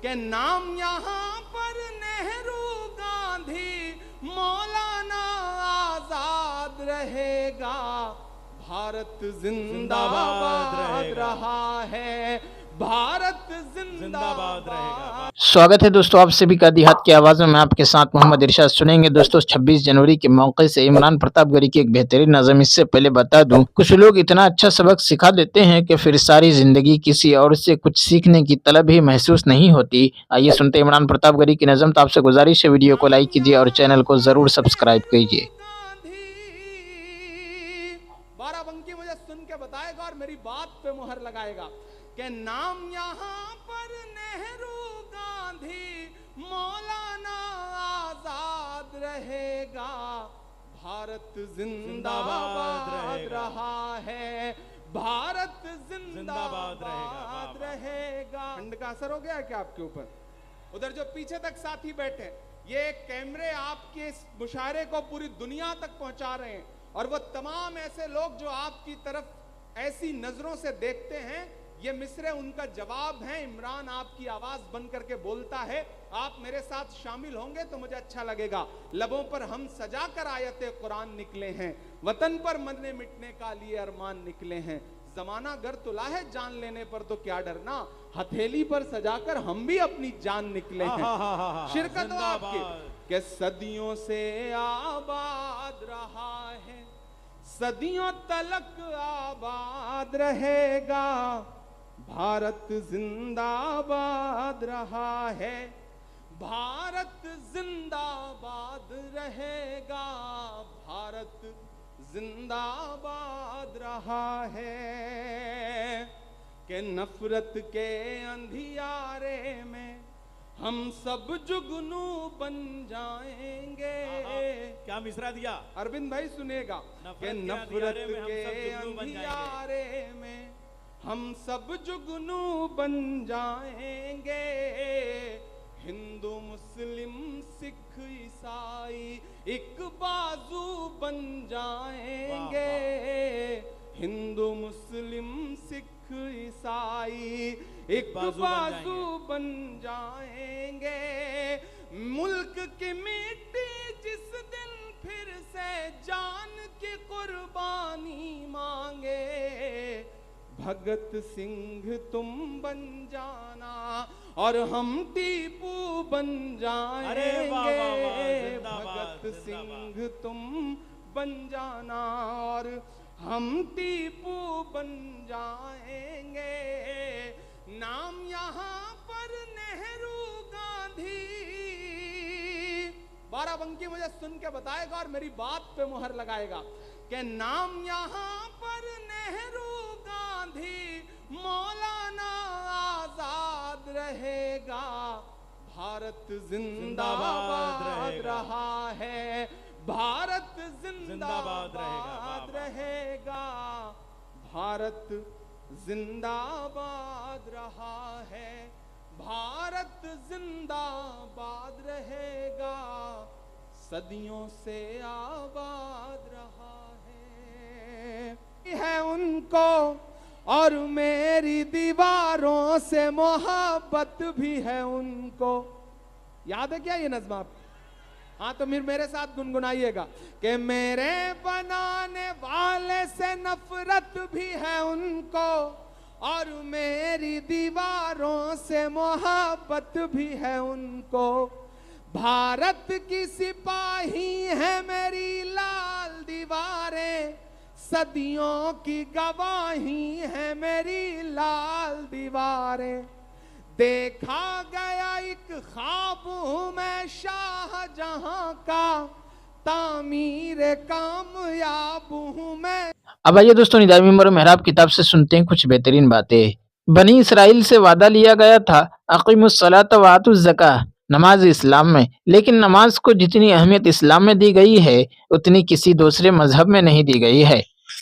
کہ نام یہاں پر نہرو گاندھی مولانا آزاد رہے گا، بھارت زندہ باد رہا ہے، بھارت زندہ باد رہے گا۔ سواگت ہے دوستوں آپ سبھی کا دیہات کی آوازوں میں آپ کے ساتھ محمد ارشاد۔ سنیں گے دوستوں 26 جنوری کے موقع سے عمران پرتاپ گڑھی کی ایک بہترین نظم۔ اس سے پہلے بتا دوں کچھ لوگ اتنا اچھا سبق سکھا دیتے ہیں کہ پھر ساری زندگی کسی اور سے کچھ سیکھنے کی طلب ہی محسوس نہیں ہوتی۔ آئیے سنتے ہیں عمران پرتاپ گڑھی کی نظم۔ تو آپ سے گزارش ہے ویڈیو کو لائک کیجیے اور چینل کو ضرور سبسکرائب کیجیے۔ بارہ بنکی مجھے سن کے بتائے گا اور میری بات پہ مہر لگائے گا کہ نام یہاں پر نہرو گاندھی مولانا آزاد رہے گا، بھارت زندہ باد رہا ہے، بھارت زندہ باد رہے گا۔ ٹھنڈ کا اثر ہو گیا ہے کیا آپ کے اوپر؟ ادھر جو پیچھے تک ساتھی بیٹھے، یہ کیمرے آپ کے اس مشاعرے کو پوری دنیا تک پہنچا رہے ہیں، اور وہ تمام ایسے لوگ جو آپ کی طرف ایسی نظروں سے دیکھتے ہیں، یہ مصرے ان کا جواب ہے۔ عمران آپ کی آواز بن کر کے بولتا ہے، آپ میرے ساتھ شامل ہوں گے تو مجھے اچھا لگے گا۔ لبوں پر ہم سجا کر آیت قرآن نکلے ہیں، وطن پر مرنے مٹنے کا لیے ارمان نکلے ہیں، زمانہ گر تلا ہے جان لینے پر تو کیا ڈرنا، ہتھیلی پر سجا کر ہم بھی اپنی جان نکلے ہیں۔ شرکت ہو آپ کی کہ صدیوں سے آباد رہا ہے، صدیوں تلک آباد رہے گا، بھارت زندہ باد رہا ہے، بھارت زندہ باد رہے گا، بھارت زندہ باد رہا ہے۔ کہ نفرت کے اندھیارے میں ہم سب جگنو بن جائیں گے۔ کیا مصرع دیا اربند بھائی سنے گا کہ نفرت کے اندھیارے میں ہم سب جگنو بن جائیں گے، ہندو مسلم سکھ عیسائی ایک بازو بن جائیں گے، ہندو مسلم سکھ عیسائی ایک بازو بن جائیں گے، ملک کی مٹی جس دن پھر سے جان کی قربانی مانگے، بھگت سنگھ تم بن جانا اور ہم ٹیپو بن جائیں گے، بھگت سنگھ تم بن جانا اور ہم ٹیپو بن جائیں گے، نام یہاں پر نہرو گاندھی۔ بارہ بنکی مجھے سن کے بتائے گا اور میری بات پہ مہر لگائے گا کہ نام یہاں پر نہرو گاندھی مولانا آزاد رہے گا، بھارت زندہ باد رہا ہے، بھارت زندہ باد رہے گا، بھارت زندہ باد رہا ہے، بھارت زندہ باد رہے گا، صدیوں سے آباد رہا ہے ان کو، اور میری دیواروں سے محبت بھی ہے ان کو۔ یاد ہے کیا یہ نظم آپ؟ ہاں تو میرے ساتھ گنگنائیے گا کہ میرے بنانے والے سے نفرت بھی ہے ان کو، اور میری دیواروں سے محبت بھی ہے ان کو، بھارت کی سپاہی ہے میری لال دیواریں، صدیوں کی گواہی ہے میری لال دیواریں، دیکھا گیا ایک خواب ہوں میں شاہ جہاں کا، تعمیر کامیاب ہوں میں۔ اب آئیے دوستوں ندائی ممبر و محراب کتاب سے سنتے ہیں کچھ بہترین باتیں۔ بنی اسرائیل سے وعدہ لیا گیا تھا اقیموا الصلاۃ وآتوا الزکاۃ، نماز اسلام میں، لیکن نماز کو جتنی اہمیت اسلام میں دی گئی ہے اتنی کسی دوسرے مذہب میں نہیں دی گئی ہے۔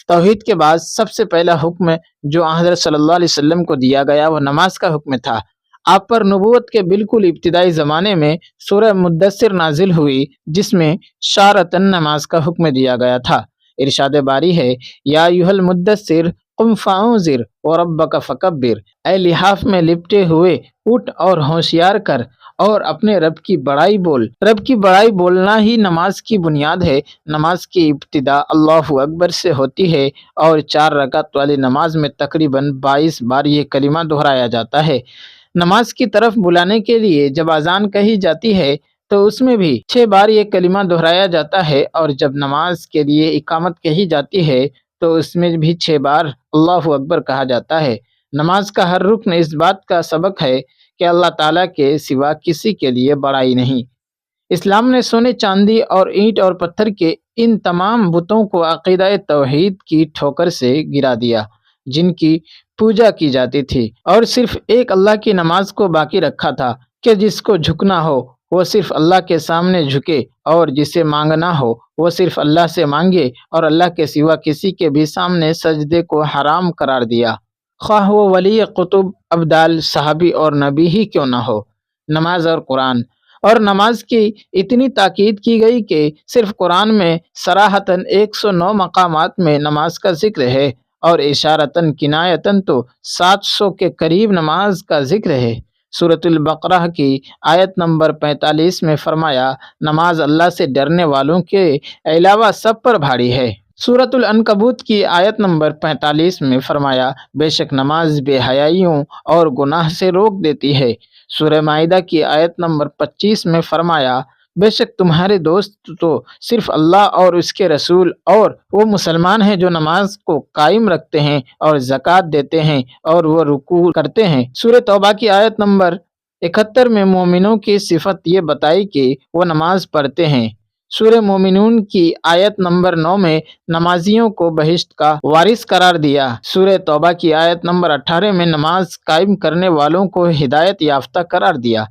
توحید کے بعد سب سے پہلا حکم جو حضرت صلی اللہ علیہ وسلم کو دیا گیا وہ نماز کا حکم تھا۔ آپ پر نبوت کے بالکل ابتدائی زمانے میں سورہ مدثر نازل ہوئی جس میں شارطً نماز کا حکم دیا گیا تھا۔ ارشاد باری ہے یا ایھا المدثر قم فانذر وربک فکبر، اے لحاف میں لپٹے ہوئے اٹھ اور ہوشیار کر اور اپنے رب کی بڑائی بول۔ رب کی بڑائی بولنا ہی نماز کی بنیاد ہے۔ نماز کی ابتدا اللہ اکبر سے ہوتی ہے اور 4 رکعت والی نماز میں تقریباً 22 بار یہ کلمہ دہرایا جاتا ہے۔ نماز کی طرف بلانے کے لیے جب اذان کہی جاتی ہے تو اس میں بھی 6 بار یہ کلمہ دہرایا جاتا ہے، اور جب نماز کے لیے اقامت کہی جاتی ہے تو اس میں بھی 6 بار اللہ اکبر کہا جاتا ہے۔ نماز کا ہر رکن اس بات کا سبق ہے کہ اللہ تعالیٰ کے سوا کسی کے لیے بڑائی نہیں۔ اسلام نے سونے، چاندی اور اینٹ اور پتھر کے ان تمام بتوں کو عقیدہ توحید کی ٹھوکر سے گرا دیا جن کی پوجا کی جاتی تھی، اور صرف ایک اللہ کی نماز کو باقی رکھا تھا کہ جس کو جھکنا ہو وہ صرف اللہ کے سامنے جھکے، اور جسے مانگنا ہو وہ صرف اللہ سے مانگے، اور اللہ کے سوا کسی کے بھی سامنے سجدے کو حرام قرار دیا، خواہ وہ ولی، قطب، ابدال، صحابی اور نبی ہی کیوں نہ ہو۔ نماز اور قرآن، اور نماز کی اتنی تاکید کی گئی کہ صرف قرآن میں صراحتاً 109 مقامات میں نماز کا ذکر ہے، اور اشارتاً کنایتاً تو 700 کے قریب نماز کا ذکر ہے۔ سورۃ البقرہ کی آیت نمبر 45 میں فرمایا، نماز اللہ سے ڈرنے والوں کے علاوہ سب پر بھاری ہے۔ سورۃ العنکبوت کی آیت نمبر 45 میں فرمایا، بے شک نماز بے حیائیوں اور گناہ سے روک دیتی ہے۔ سورہ مائدہ کی آیت نمبر 25 میں فرمایا، بے شک تمہارے دوست تو صرف اللہ اور اس کے رسول اور وہ مسلمان ہیں جو نماز کو قائم رکھتے ہیں اور زکوٰۃ دیتے ہیں اور وہ رکوع کرتے ہیں۔ سورہ توبہ کی آیت نمبر 71 میں مومنوں کی صفت یہ بتائی کہ وہ نماز پڑھتے ہیں۔ سورہ مومنون کی آیت نمبر 9 میں نمازیوں کو بہشت کا وارث قرار دیا۔ سورہ توبہ کی آیت نمبر 18 میں نماز قائم کرنے والوں کو ہدایت یافتہ قرار دیا۔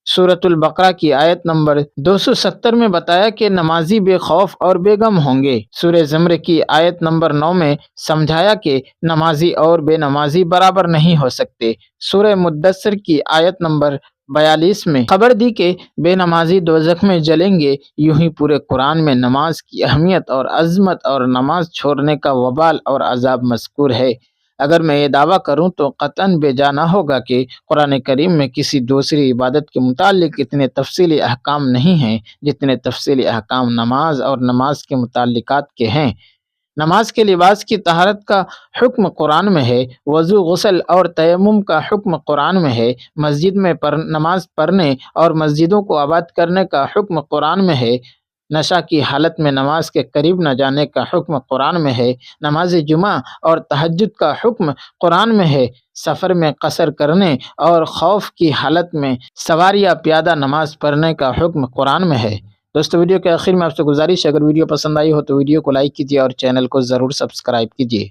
سورۃ البقرہ کی آیت نمبر 270 میں بتایا کہ نمازی بے خوف اور بے غم ہوں گے۔ سورہ زمر کی آیت نمبر 9 میں سمجھایا کہ نمازی اور بے نمازی برابر نہیں ہو سکتے۔ سورہ مدثر کی آیت نمبر 42 میں خبر دی کہ بے نمازی دوزخ میں جلیں گے۔ یوں ہی پورے قرآن میں نماز کی اہمیت اور عظمت اور نماز چھوڑنے کا وبال اور عذاب مذکور ہے۔ اگر میں یہ دعویٰ کروں تو قطعاً بے جا نہ ہوگا کہ قرآن کریم میں کسی دوسری عبادت کے متعلق اتنے تفصیلی احکام نہیں ہیں جتنے تفصیلی احکام نماز اور نماز کے متعلقات کے ہیں۔ نماز کے لباس کی طہارت کا حکم قرآن میں ہے، وضو، غسل اور تیمم کا حکم قرآن میں ہے، مسجد میں نماز پڑھنے اور مسجدوں کو آباد کرنے کا حکم قرآن میں ہے، نشہ کی حالت میں نماز کے قریب نہ جانے کا حکم قرآن میں ہے، نماز جمعہ اور تہجد کا حکم قرآن میں ہے، سفر میں قصر کرنے اور خوف کی حالت میں سوار یا پیادہ نماز پڑھنے کا حکم قرآن میں ہے۔ دوستو، ویڈیو کے آخر میں آپ سے گزارش ہے، اگر ویڈیو پسند آئی ہو تو ویڈیو کو لائک کیجیے اور چینل کو ضرور سبسکرائب کیجیے۔